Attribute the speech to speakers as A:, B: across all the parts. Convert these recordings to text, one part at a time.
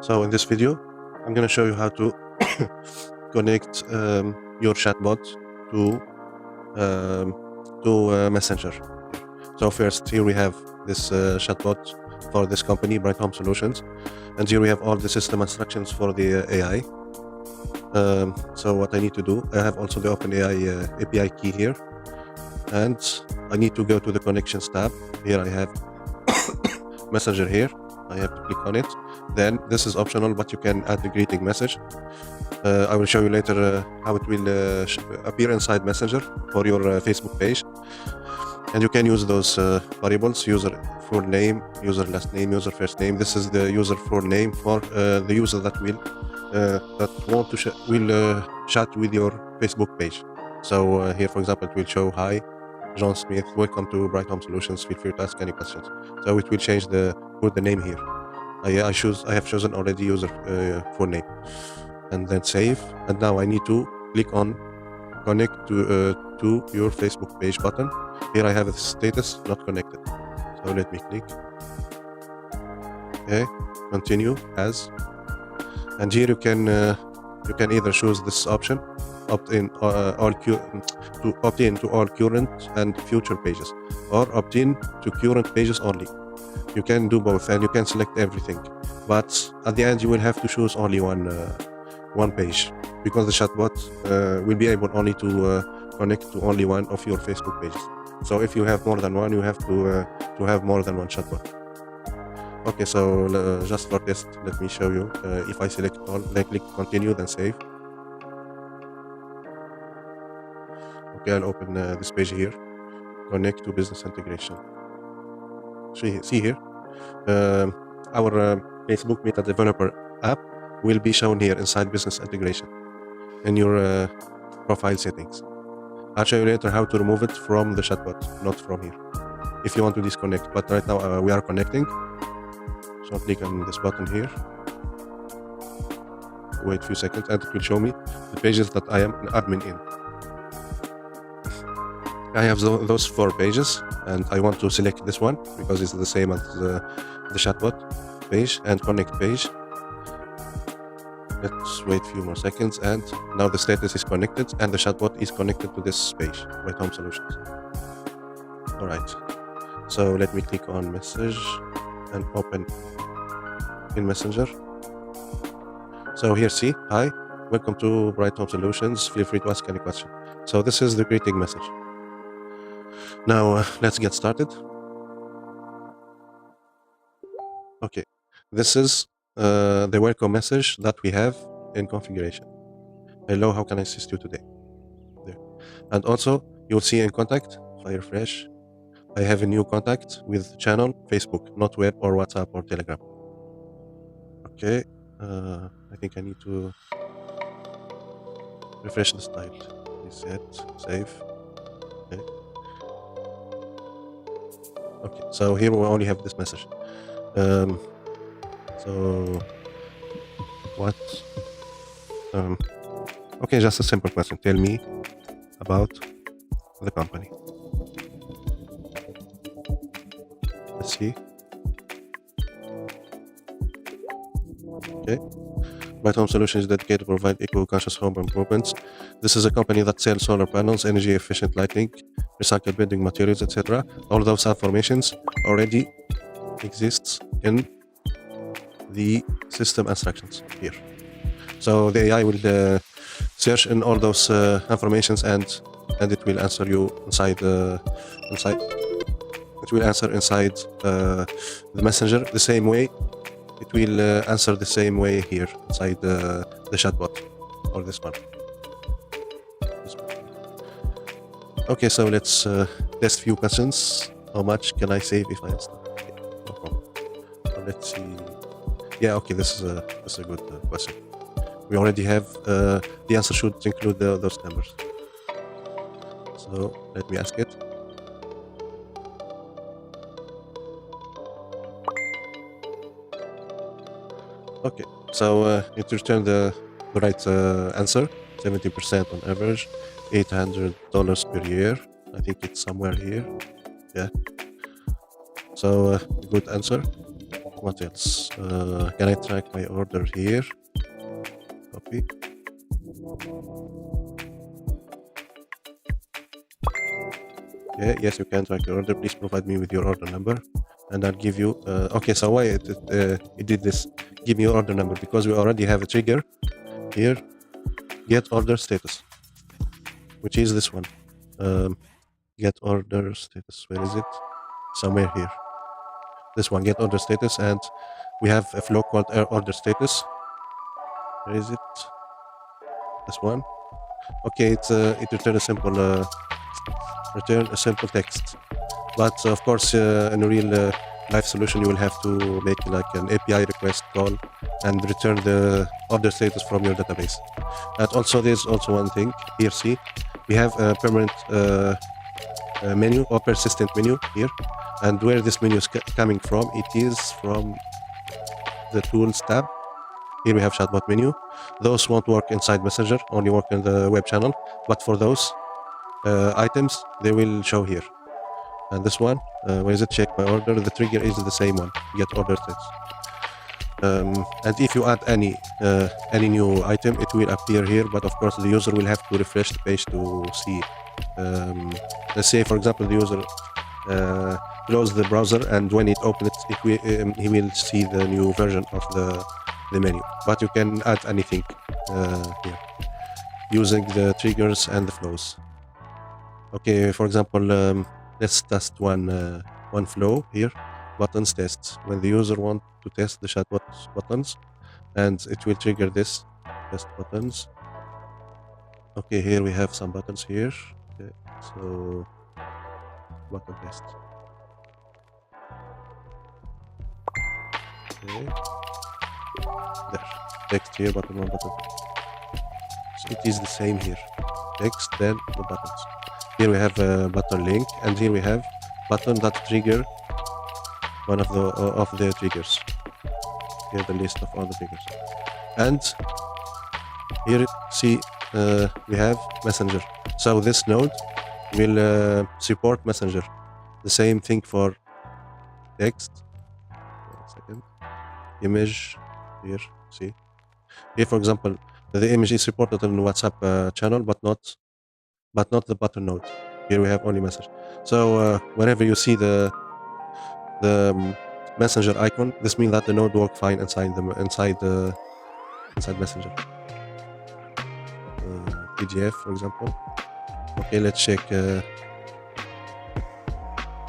A: So in this video, I'm going to show you how to connect your chatbot to Messenger. So first, here we have this chatbot for this company, Bright Home Solutions, and here we have all the system instructions for the AI. So what I need to do, I have also the OpenAI API key here, and I need to go to the connections tab. Here I have Messenger here. I have to click on it. Then this is optional, but you can add the greeting message. I will show you later how it will appear inside Messenger for your Facebook page. And you can use those variables: user full name, user last name, user first name. This is the user full name for the user that will want to chat with your Facebook page. So here, for example, it will show, "Hi, John Smith, welcome to Bright Home Solutions. Feel free to ask any questions." So it will change put the name here. I have chosen already user full name, and then save. And now I need to click on connect to your Facebook page button. Here I have the status not connected. So let me click. Okay, continue as. And here you can either choose this option, opt in to all current and future pages, or opt in to current pages only. You can do both, and you can select everything, but at the end you will have to choose only one page, because the chatbot will be able only to connect to only one of your Facebook pages. So if you have more than one, you have to have more than one chatbot. Okay, so just for test, let me show you. If I select all, then click continue, then save. Okay, I'll open this page here. Connect to business integration. See here, our Facebook Meta Developer app will be shown here inside business integration in your profile settings. I'll show you later how to remove it from the chatbot, not from here, if you want to disconnect. But right now we are connecting. So click on this button here. Wait a few seconds, and it will show me the pages that I am an admin in. I have those 4 pages, and I want to select this one because it's the same as the chatbot page and connect page. Let's wait a few more seconds, and now the status is connected and the chatbot is connected to this page, Bright Home Solutions. All right, so let me click on message and open in Messenger. So here, see, "Hi, welcome to Bright Home Solutions. Feel free to ask any question." So this is the greeting message. Now let's get started. Okay, this is the welcome message that we have in configuration. "Hello, how can I assist you today?" There. And also you'll see in contact, if I refresh, I have a new contact with channel Facebook, not web or WhatsApp or Telegram. Okay, I think I need to refresh the style. Reset, save. Okay. Okay, so here we only have this message. So what? Okay, just a simple question. Tell me about the company. Let's see. Okay. Bright Home Solutions is dedicated to provide eco-conscious home improvements. This is a company that sells solar panels, energy-efficient lighting, recycled building materials, etc. All those informations already exists in the system instructions here. So the AI will search in all those informations, and it will answer you inside. It will answer inside the Messenger the same way. It will answer the same way here inside the chatbot, or this one. Okay, so let's test few questions. How much can I save if I install? Okay, no problem. So let's see. Yeah, okay, this is a good question. We already have the answer should include those numbers. So let me ask it. Okay, so it returned the right answer, 70% on average, $800 per year. I think it's somewhere here. Yeah. So good answer. What else? Can I track my order here? Copy. Okay, yes, you can track your order. Please provide me with your order number, and I'll give you. Okay, so why it did this? Give me your order number because we already have a trigger here. Get order status, which is this one. Get order status. Where is it? Somewhere here. This one. Get order status, and we have a flow called order status. Where is it? This one. Okay, it returns a simple text. But of course, in a real life solution, you will have to make like an API request call and return the order status from your database. And also, there's also one thing here. See, we have a permanent menu or persistent menu here, and where this menu is coming from, it is from the tools tab. Here we have chatbot menu. Those won't work inside Messenger, only work in the web channel. But for those items, they will show here. And this one, where is it? Check my order. The trigger is the same one. Get order status. And if you add any new item, it will appear here. But of course, the user will have to refresh the page to see it. Let's say, for example, the user close the browser, and when it opens it, he will see the new version of the menu. But you can add anything here using the triggers and the flows. Okay, for example, let's test one flow here. Buttons test. When the user wants to test the chatbot buttons, and it will trigger this test buttons. Okay, here we have some buttons here. Okay, so button test. Okay. There. Text here, button 1, button 2. So it is the same here. Text, then the buttons. Here we have a button link, and here we have button that trigger one of the triggers. Here the list of all the triggers. And here see we have Messenger. So this node will support Messenger. The same thing for text. One second. Image. Here, see. Here, for example, the image is supported on the WhatsApp channel, but not the button node. Here we have only message. So whenever you see the Messenger icon, this means that the node works fine inside Messenger. PDF, for example. Okay, let's check.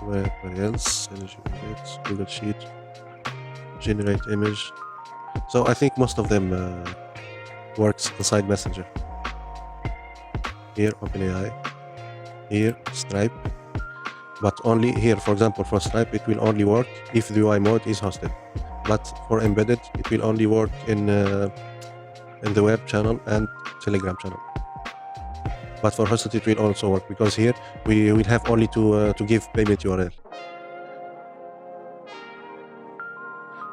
A: Where else? Energy units, Google Sheet, generate image. So I think most of them works inside Messenger. Here OpenAI, here Stripe, but only here, for example, for Stripe it will only work if the UI mode is hosted. But for embedded, it will only work in the web channel and Telegram channel. But for hosted, it will also work because here we will have only to give payment URL.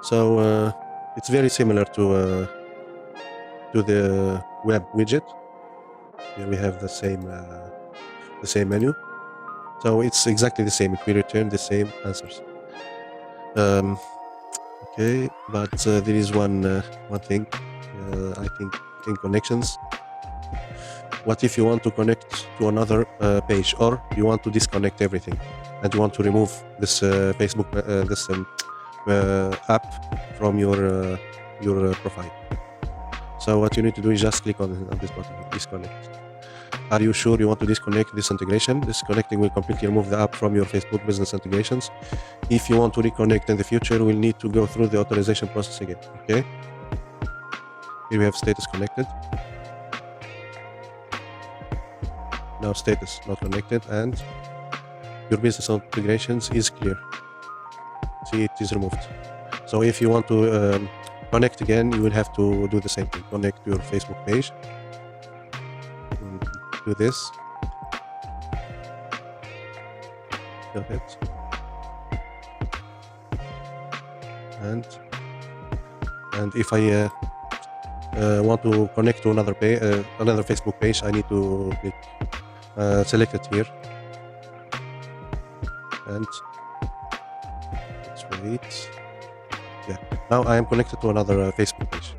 A: So it's very similar to the web widget. Here we have the same menu. So it's exactly the same. It will return the same answers. Okay, but there is one thing. I think in connections. What if you want to connect to another page, or you want to disconnect everything, and you want to remove this Facebook app from your profile? So what you need to do is just click on this button, disconnect. Are you sure you want to disconnect this integration? Disconnecting will completely remove the app from your Facebook business integrations. If you want to reconnect in the future, we'll need to go through the authorization process again. Okay. Here we have status connected. Now status not connected, and your business integrations is clear. See, it is removed. So if you want to connect again, you will have to do the same thing. Connect to your Facebook page. Do this. Go ahead. And if I want to connect to another page, another Facebook page, I need to click select it here, and let's wait. Yeah, Now I am connected to another Facebook page.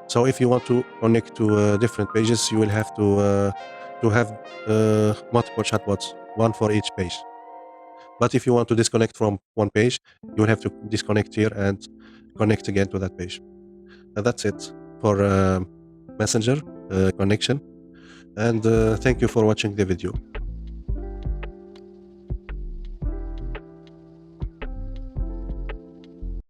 A: So if you want to connect to different pages, you will have to have multiple chatbots, one for each page. But if you want to disconnect from one page, you will have to disconnect here and connect again to that page. And that's it for Messenger connection. And thank you for watching the video.